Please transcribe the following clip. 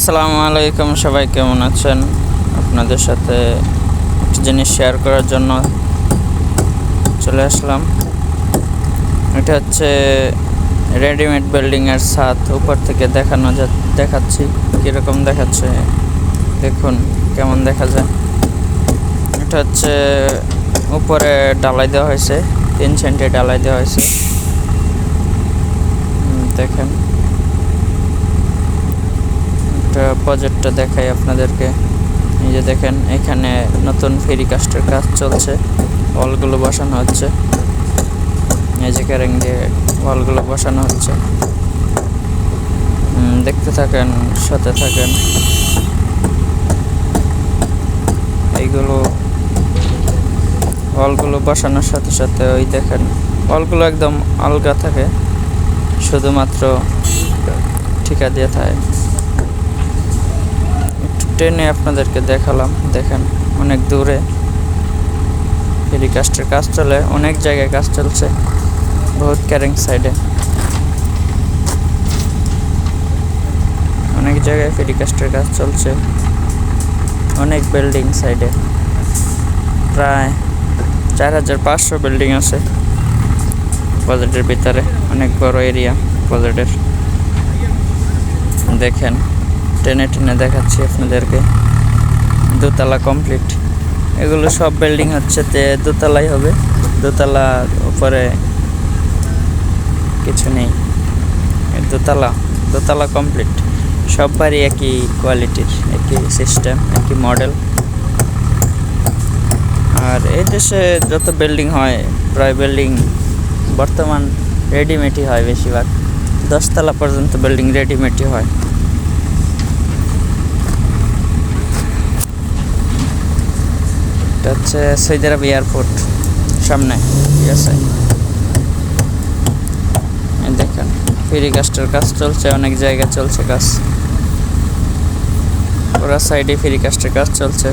আসসালামু আলাইকুম, সবাই কেমন আছেন? আপনাদের সাথে একটা জিনিস শেয়ার করার জন্য চলে আসলাম। এটা হচ্ছে রেডিমেড বিল্ডিংয়ের ছাদ। উপর থেকে দেখাচ্ছি কীরকম দেখাচ্ছে, দেখুন কেমন দেখা যায়। এটা হচ্ছে উপরে ঢালাই দেওয়া হয়েছে, 3 সেন্টি ঢালাই দেওয়া হয়েছে। দেখেন প্রজেক্টটা দেখাই আপনাদেরকে। এই যে দেখেন, এখানে নতুন ফেরিকাস্টের কাজ চলছে, ওয়ালগুলো বসানো হচ্ছে। এই যে ক্যারিং দিয়ে ওয়ালগুলো বসানো হচ্ছে। দেখতে থাকেন, সাথে থাকেন। এইগুলো ওয়ালগুলো বসানোর সাথে সাথে ওই দেখেন ওয়ালগুলো একদম আলগা থাকে, শুধুমাত্র ঠিকা দিয়ে থাকে। টেনে আপনাদেরকে দেখালাম, দেখেন অনেক দূরে ফেরিকাস্টের কাজ চলে, অনেক জায়গায় কাজ চলছে, বহুত ক্যারিং সাইডে অনেক জায়গায় ফেরিকাস্টের কাজ চলছে, অনেক বিল্ডিং সাইডে, প্রায় 4500 বিল্ডিং আছে প্রজেক্টের ভিতরে। অনেক বড় এরিয়া প্রজেক্টের। দেখেন টেনে টেনে দেখাচ্ছি আপনাদেরকে। দোতলা কমপ্লিট। এগুলো সব বিল্ডিং হচ্ছে দোতলাই হবে, দোতলা উপরে কিছু নেই। দোতলা কমপ্লিট। সব বাড়ি একই কোয়ালিটির, একই সিস্টেম, একই মডেল। আর এই দেশে যত বিল্ডিং হয়, প্রায় বিল্ডিং বর্তমান রেডিমেডই হয় বেশিরভাগ। 10 তলা পর্যন্ত বিল্ডিং রেডিমেডই হয়। এটা হচ্ছে সৌদি আরব এয়ারপোর্ট সামনে, ঠিক আছে। দেখেন ফেরিকাস্টের কাজ চলছে, অনেক জায়গায় চলছে কাজ। পুরা সাইডে ফেরিকাস্টের কাজ চলছে।